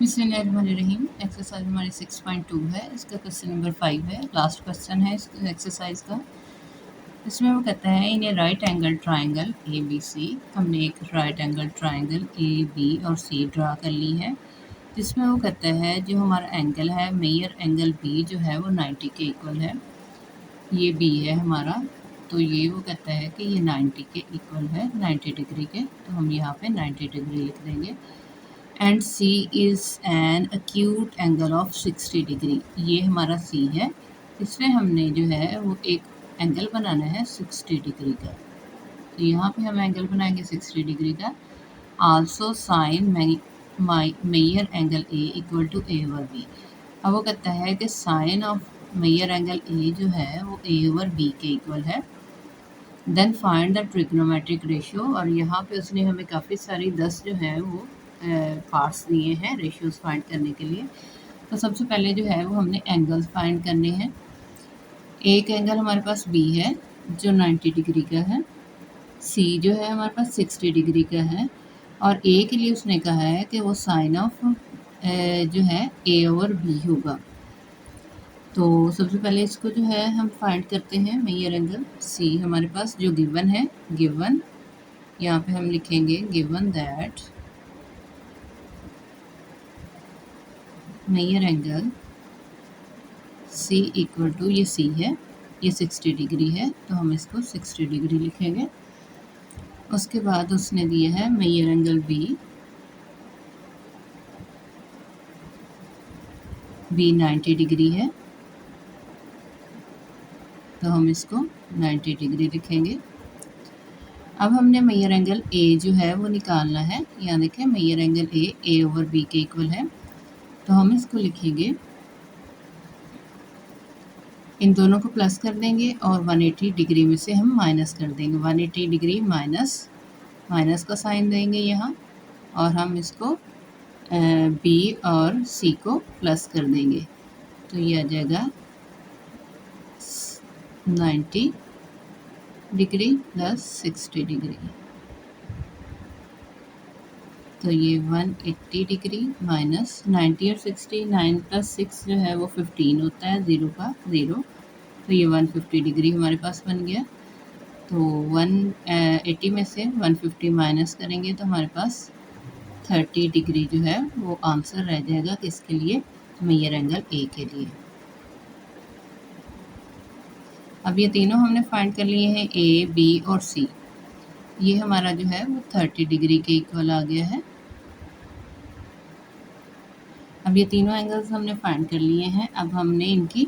बिस्मिल्लाहिर्रहमानिर्रहीम। एक्सरसाइज हमारी 6.2 है। इसका क्वेश्चन नंबर 5 है, लास्ट क्वेश्चन है इस एक्सरसाइज का। इसमें वो कहता है in a right angle triangle A B C. हमने एक right angle triangle A B और सी ड्रा कर ली है, जिसमें वो कहता है जो हमारा एंगल है मेजर एंगल बी जो है वो 90 के इक्वल है। ये बी है हमारा, तो ये वो कहता है कि ये 90 के इक्वल है, 90 डिग्री के। तो हम यहाँ पे 90 डिग्री लिख देंगे। And C is an acute angle of 60 degree. ये हमारा सी है, इसमें हमने जो है वो एक एंगल बनाना है 60 डिग्री का। तो यहाँ पे हम एंगल बनाएंगे 60 डिग्री का। Also sine measure angle A equal to A over B. अब वो कहता है कि sine of measure angle A जो है वो ए ओवर बी के इक्वल है। Then find the trigonometric ratio. और यहाँ पे उसने हमें काफ़ी सारी 10 जो है वो पार्ट्स दिए हैं रेशियोज फाइंड करने के लिए। तो सबसे पहले जो है वो हमने एंगल्स फाइंड करने हैं। एक एंगल हमारे पास बी है जो 90 डिग्री का है, सी जो है हमारे पास 60 डिग्री का है, और ए के लिए उसने कहा है कि वो साइन ऑफ जो है ए ओवर बी होगा। तो सबसे पहले इसको जो है हम फाइंड करते हैं। मेजर एंगल सी हमारे पास जो गिवन है, गिवन यहाँ पे हम लिखेंगे given that measure angle C equal to, ये सी है, ये 60 डिग्री है, तो हम इसको 60 डिग्री लिखेंगे। उसके बाद उसने दिया है measure angle B, B 90 degree है, तो हम इसको 90 डिग्री लिखेंगे। अब हमने मेजर एंगल ए जो है वो निकालना है। यहाँ देखें measure angle A over B के इक्वल है, तो हम इसको लिखेंगे, इन दोनों को प्लस कर देंगे और 180 डिग्री में से हम माइनस कर देंगे। 180 डिग्री माइनस का साइन देंगे यहाँ, और हम इसको बी और सी को प्लस कर देंगे। तो ये आ जाएगा 90 डिग्री प्लस 60 डिग्री, तो ये 180 डिग्री माइनस 90 और 60, 9 प्लस 6 जो है वो 15 होता है, 0 का 0, तो ये 150 डिग्री हमारे पास बन गया। तो 180 में से 150 माइनस करेंगे तो हमारे पास 30 डिग्री जो है वो आंसर रह जाएगा किसके लिए, मेजर एंगल ए के लिए। अब ये तीनों हमने फाइंड कर लिए हैं, ए बी और सी। ये हमारा जो है वो 30 डिग्री के इक्वल आ गया है। अब ये तीनों एंगल्स हमने फाइंड कर लिए हैं। अब हमने इनकी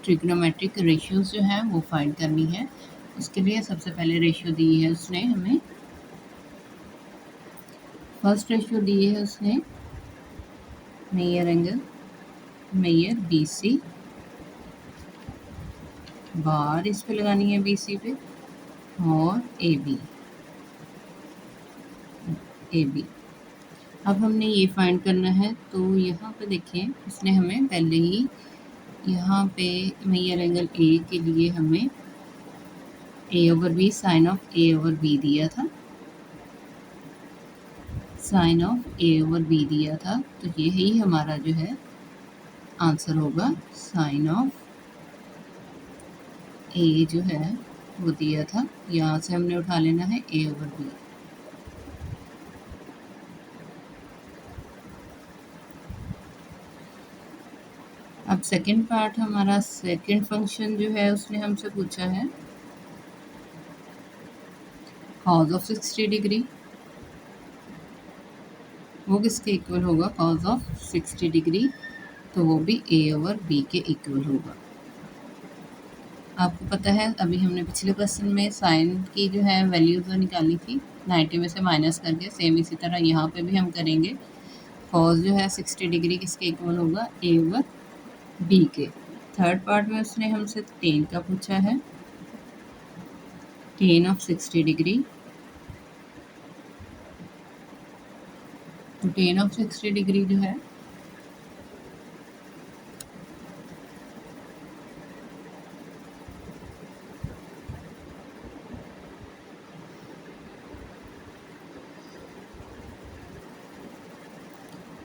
ट्रिग्नोमेट्रिक रेशियोज जो है वो फाइंड करनी है। उसके लिए सबसे पहले रेशियो दी है उसने हमें, फर्स्ट रेशियो दी है उसने measure angle measure B C, bar इस पे लगानी है बी सी पे, और ए बी। अब हमने ये फाइंड करना है। तो यहाँ पे देखें उसने हमें पहले ही यहाँ पे मेजर एंगल ए के लिए हमें A over B, sine of A over B दिया था, sine of A over B दिया था। तो ये ही हमारा जो है आंसर होगा, साइन ऑफ ए जो है वो दिया था, यहाँ से हमने उठा लेना है ए ओवर बी। अब सेकंड पार्ट हमारा, सेकंड फंक्शन जो है उसने हमसे पूछा है कॉज ऑफ 60 डिग्री, वो किसके इक्वल होगा, कॉज ऑफ 60 डिग्री, तो वो भी ए ओवर बी के इक्वल होगा। आपको पता है अभी हमने पिछले क्वेश्चन में साइन की जो है वैल्यूज निकाली थी 90 में से माइनस करके, सेम इसी तरह यहाँ पे भी हम करेंगे। कॉज जो है 60 डिग्री किसके इक्वल होगा, ए ओवर बी के। थर्ड पार्ट में उसने हमसे टेन का पूछा है, टेन ऑफ 60 डिग्री, तो टेन ऑफ 60 डिग्री जो है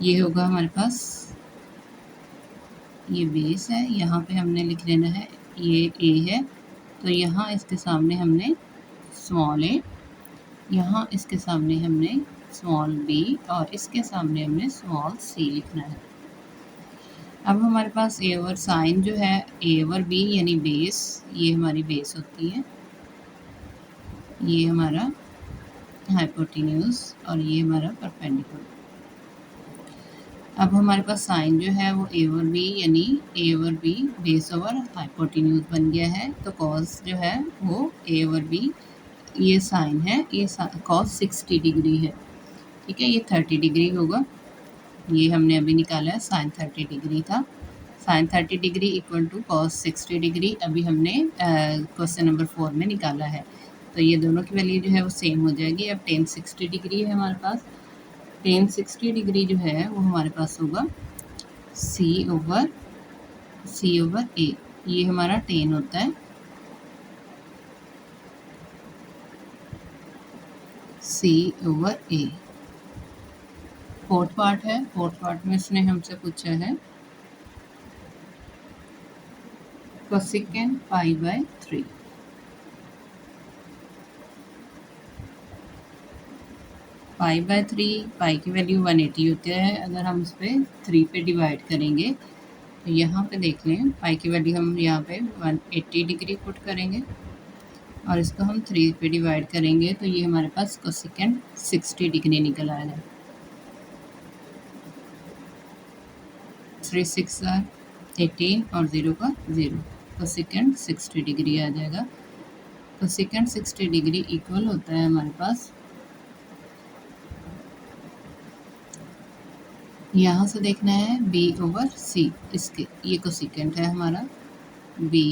ये होगा हमारे पास, ये बेस है, यहाँ पे हमने लिख लेना है ये ए है, तो यहाँ इसके सामने हमने स्मॉल ए, यहाँ इसके सामने हमने स्मॉल बी और इसके सामने हमने स्मॉल सी लिखना है। अब हमारे पास ए ओवर साइन जो है, ए ओवर बी यानी बेस, ये हमारी बेस होती है, ये हमारा हाइपोटेन्यूज और ये हमारा परपेंडिकुलर। अब हमारे पास साइन जो है वो ए ओवर बी यानी A over B base over hypotenuse बन गया है, तो कॉस जो है वो ए ओवर बी, ये साइन है, ये कॉस 60 डिग्री है, ठीक है, ये 30 डिग्री होगा, ये हमने अभी निकाला है, साइन 30 डिग्री था, sine 30 degree equal to cos 60 degree अभी हमने क्वेश्चन नंबर 4 में निकाला है, तो ये दोनों की वैल्यू जो है वो सेम हो जाएगी। अब टेन 60 डिग्री है हमारे पास, टेन 60 डिग्री जो है वो हमारे पास होगा सी ओवर ए, ये हमारा टेन होता है, सी ओवर ए। फोर्थ पार्ट है, फोर्थ पार्ट में इसने हमसे पूछा है cosecant pi by 3। Pi by 3, पाई की वैल्यू 180 होती है, अगर हम इस पर 3 पे डिवाइड करेंगे तो यहाँ पे देख लें पाई की वैल्यू हम यहाँ पे 180 डिग्री पुट करेंगे और इसको हम 3 पे डिवाइड करेंगे तो ये हमारे पास कोसेकेंड 60 डिग्री निकल आएगा। 3 6 18 और 0 का 0, कोसेकेंड 60 डिग्री आ जाएगा। कोसेकेंड 60 डिग्री इक्वल होता है हमारे पास, यहाँ से देखना है b ओवर c, इसके ये कोसेकेंड है हमारा b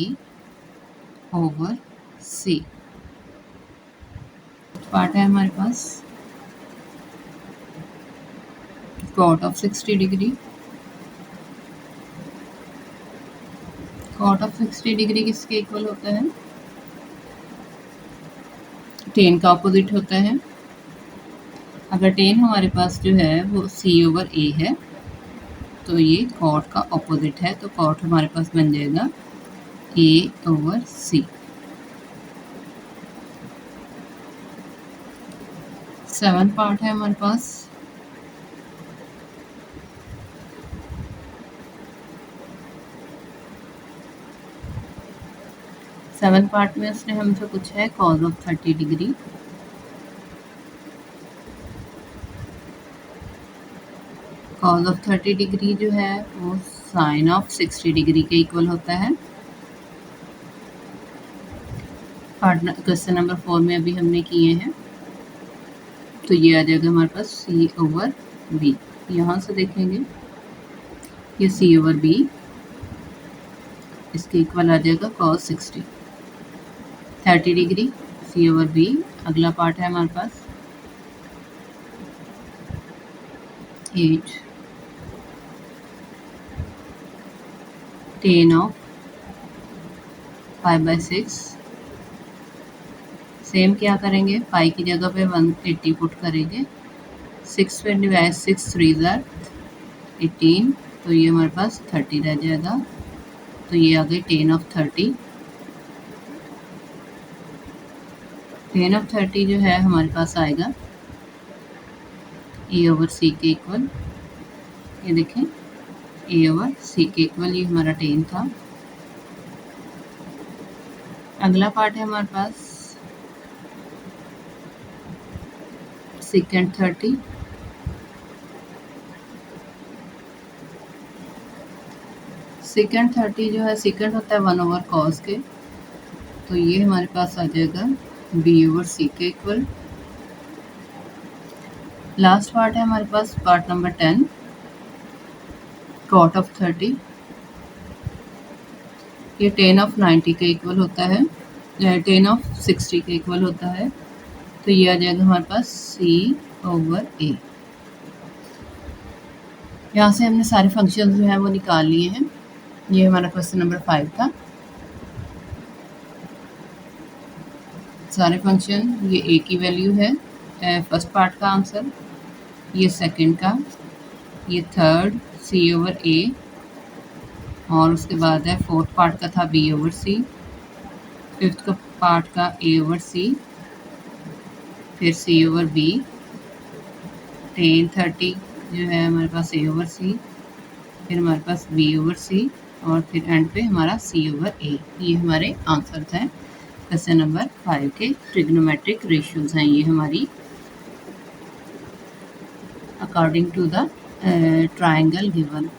ओवर c। पार्ट है हमारे पास cot of 60 degree, cot of 60 degree किसके इक्वल होता है, टेन का अपोजिट होता है। अगर टेन हमारे पास जो है वो c ओवर a है तो ये कॉट का ऑपोजिट है, तो कॉट हमारे पास बन जाएगा a ओवर c। 7 पार्ट है हमारे पास, सेवन पार्ट में उसने हमसे पूछा है cause of 30 degree. Cause of 30 degree जो है वो साइन ऑफ 60 डिग्री के इक्वल होता है। क्वेश्चन नंबर 4 में अभी हमने किए हैं, तो ये आ जाएगा हमारे पास सी ओवर बी। यहाँ से देखेंगे ये सी ओवर बी, इसके इक्वल आ जाएगा cos 60 30 degree C over B. अगला पार्ट है हमारे पास 8 10 ऑफ 5/6। सेम क्या करेंगे, पाई की जगह पे 180 पुट करेंगे, 6 पे डिवाइड 6 3 ज़ार 18, तो ये हमारे पास 30 रह जाएगा, तो ये आ गई 10 ऑफ 30। 10 ऑफ 30 जो है हमारे पास आएगा ए ओवर सी के इक्वल, ये देखें ए ओवर सी के इक्वल, ये हमारा 10 था। अगला पार्ट है हमारे पास सेकेंड 30। सेकेंड 30 जो है, सेकेंड होता है 1 ओवर कॉस के, तो ये हमारे पास आ जाएगा बी ओवर सी के इक्वल। लास्ट पार्ट है हमारे पास पार्ट नंबर 10 कॉट ऑफ 30, ये 10 ऑफ 90 के इक्वल होता है, 10 ऑफ 60 के इक्वल होता है, तो ये आ जाएगा हमारे पास सी ओवर ए। यहाँ से हमने सारे फंक्शन जो हैं वो निकाल लिए हैं। ये हमारा क्वेश्चन नंबर 5 था। सारे फंक्शन, ये ए की वैल्यू है फर्स्ट पार्ट का आंसर, ये सेकंड का, ये थर्ड C/A, और उसके बाद है फोर्थ पार्ट का था B/C, फिफ्थ का पार्ट का A/C, फिर C/B, 10-30 जो है हमारे पास A/C, फिर हमारे पास B/C, और फिर एंड पे हमारा C/A। ये हमारे आंसर्स हैं क्वेश्चन नंबर 5 के। ट्रिग्नोमेट्रिक रेशियोज हैं ये हमारी according to the triangle given.